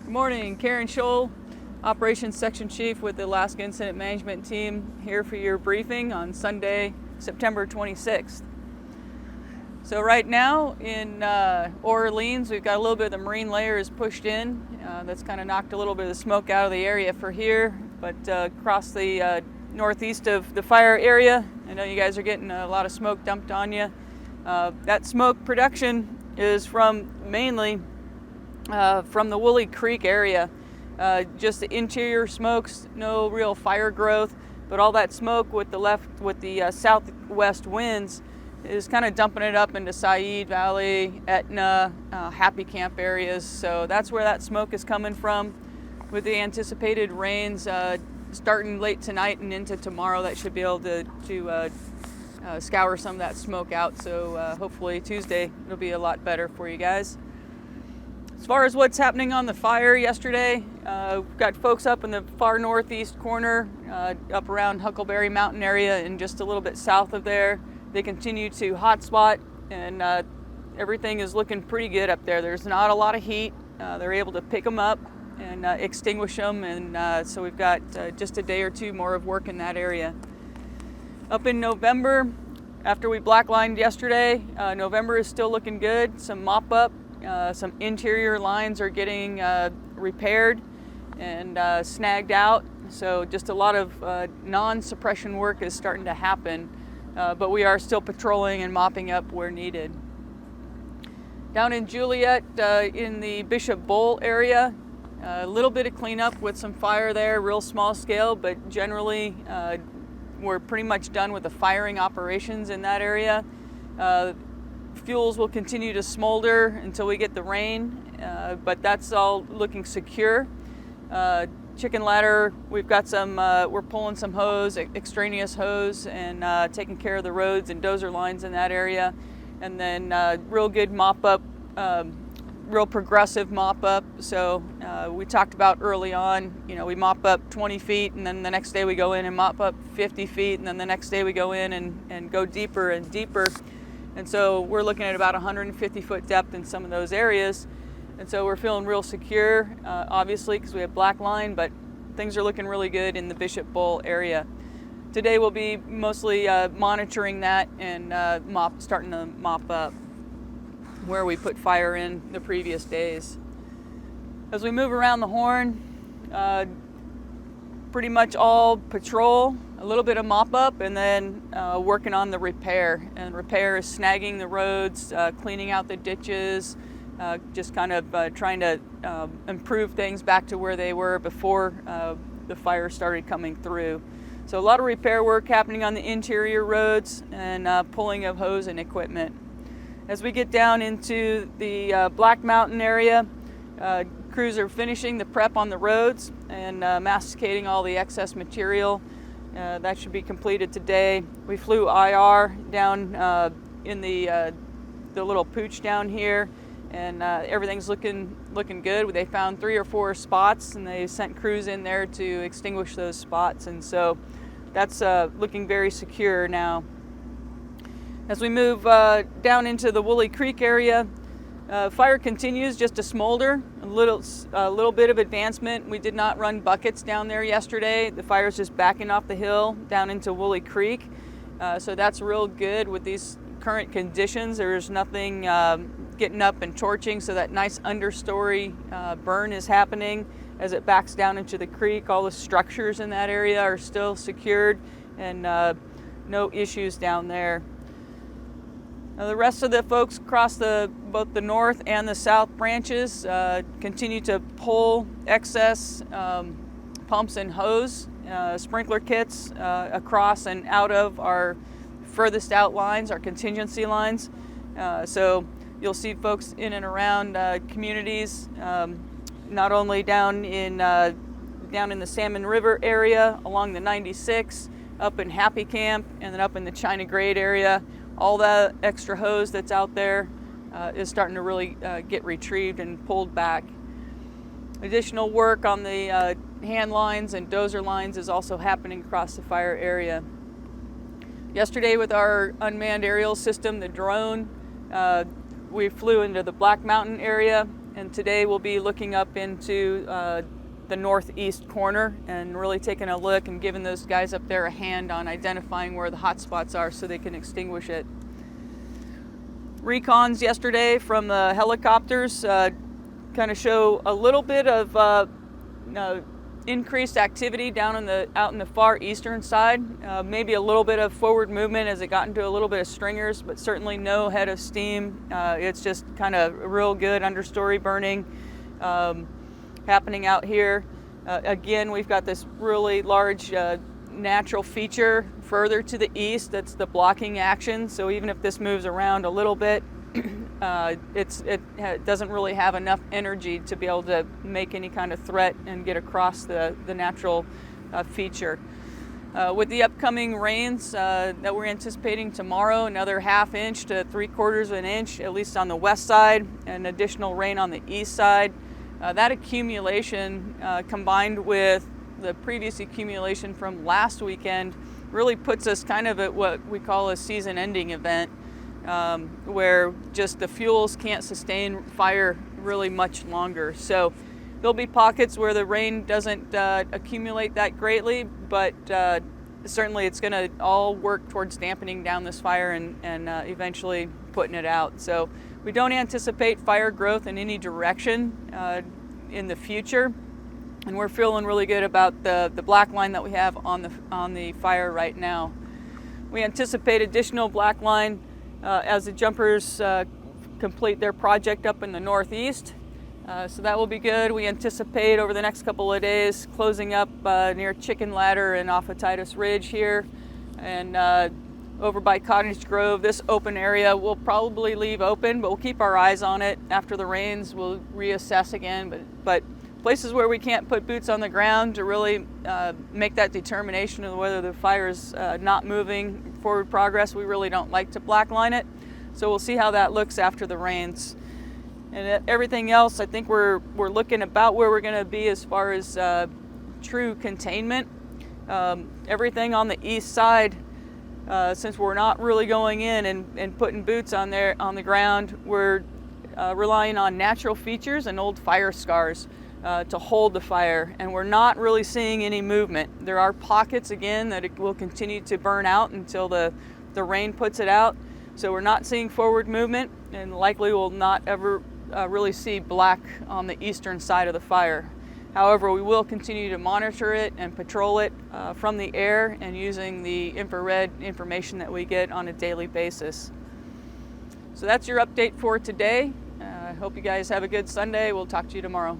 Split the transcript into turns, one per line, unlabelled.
Good morning, Karen Scholl, Operations Section Chief with the Alaska Incident Management Team, here for your briefing on Sunday, September 26th. So right now in Orleans, we've got a little bit of the marine layers pushed in. That's kind of knocked a little bit of the smoke out of the area for here, but across the northeast of the fire area, I know you guys are getting a lot of smoke dumped on you. That smoke production is mainly from the Woolly Creek area. Just the interior smokes, no real fire growth, but all that smoke with the southwest winds is kind of dumping it up into Said Valley, Etna, Happy Camp areas. So that's where that smoke is coming from. With the anticipated rains starting late tonight and into tomorrow, that should be able to scour some of that smoke out. So hopefully Tuesday it'll be a lot better for you guys. As far as what's happening on the fire yesterday, we've got folks up in the far northeast corner, up around Huckleberry Mountain area and just a little bit south of there. They continue to hotspot, and everything is looking pretty good up there. There's not a lot of heat. They're able to pick them up and extinguish them, and so we've got just a day or two more of work in that area. Up in November, after we blacklined yesterday, November is still looking good. Some mop up. Some interior lines are getting repaired and snagged out, so just a lot of non-suppression work is starting to happen, but we are still patrolling and mopping up where needed. Down in Juliet, in the Bishop Bowl area, a little bit of cleanup with some fire there, real small scale, but generally we're pretty much done with the firing operations in that area. Fuels will continue to smolder until we get the rain, but that's all looking secure. Chicken ladder, we've got some, we're pulling some hose, extraneous hose, and taking care of the roads and dozer lines in that area. And then real good mop up, real progressive mop up. So we talked about early on, we mop up 20 feet, and then the next day we go in and mop up 50 feet, and then the next day we go in and go deeper and deeper. And so we're looking at about 150-foot depth in some of those areas. And so we're feeling real secure, obviously, because we have black line, but things are looking really good in the Bishop Bowl area. Today we'll be mostly monitoring that and starting to mop up where we put fire in the previous days. As we move around the Horn, pretty much all patrol, a little bit of mop up, and then working on the repair. And repair is snagging the roads, cleaning out the ditches, just kind of trying to improve things back to where they were before the fire started coming through. So a lot of repair work happening on the interior roads and pulling of hose and equipment. As we get down into the Black Mountain area, crews are finishing the prep on the roads and masticating all the excess material. That should be completed today. We flew IR down in the little pooch down here, and everything's looking good. They found 3 or 4 spots, and they sent crews in there to extinguish those spots, and so that's looking very secure now. As we move down into the Woolly Creek area, fire continues just to smolder. A little bit of advancement. We did not run buckets down there yesterday. The fire is just backing off the hill down into Woolly Creek. So that's real good with these current conditions. There's nothing getting up and torching, so that nice understory burn is happening as it backs down into the creek. All the structures in that area are still secured, and no issues down there. The rest of the folks across both the north and the south branches continue to pull excess pumps and hose, sprinkler kits across and out of our furthest out lines, our contingency lines. So you'll see folks in and around communities, not only down in the Salmon River area, along the 96, up in Happy Camp, and then up in the China Grade area. All that extra hose that's out there is starting to really get retrieved and pulled back. Additional work on the hand lines and dozer lines is also happening across the fire area. Yesterday with our unmanned aerial system, the drone, we flew into the Black Mountain area and today we'll be looking up into the northeast corner and really taking a look and giving those guys up there a hand on identifying where the hot spots are so they can extinguish it. Recons yesterday from the helicopters kind of show a little bit of increased activity out in the far eastern side. Maybe a little bit of forward movement as it got into a little bit of stringers, but certainly no head of steam. It's just kind of real good understory burning happening out here. Again, we've got this really large natural feature further to the east that's the blocking action. So even if this moves around a little bit, it doesn't really have enough energy to be able to make any kind of threat and get across the natural feature. With the upcoming rains that we're anticipating tomorrow, another 1/2 inch to 3/4 of an inch, at least on the west side, and additional rain on the east side. That accumulation combined with the previous accumulation from last weekend really puts us kind of at what we call a season-ending event, where just the fuels can't sustain fire really much longer. So there'll be pockets where the rain doesn't accumulate that greatly, but certainly it's going to all work towards dampening down this fire and eventually putting it out. So we don't anticipate fire growth in any direction in the future, and we're feeling really good about the black line that we have on the fire right now. We anticipate additional black line as the jumpers complete their project up in the northeast. So that will be good. We anticipate over the next couple of days closing up near Chicken Ladder and off of Titus Ridge here, and over by Cottage Grove. This open area we'll probably leave open, but we'll keep our eyes on it. After the rains, we'll reassess again. But places where we can't put boots on the ground to really make that determination of whether the fire is not moving forward progress, we really don't like to blackline it. So we'll see how that looks after the rains. And everything else, I think we're looking about where we're going to be as far as true containment. Everything on the east side, since we're not really going in and putting boots on the ground, we're relying on natural features and old fire scars to hold the fire, and we're not really seeing any movement. There are pockets again that it will continue to burn out until the rain puts it out. So we're not seeing forward movement, and likely will not ever really see black on the eastern side of the fire. However, we will continue to monitor it and patrol it from the air and using the infrared information that we get on a daily basis. So that's your update for today. I hope you guys have a good Sunday. We'll talk to you tomorrow.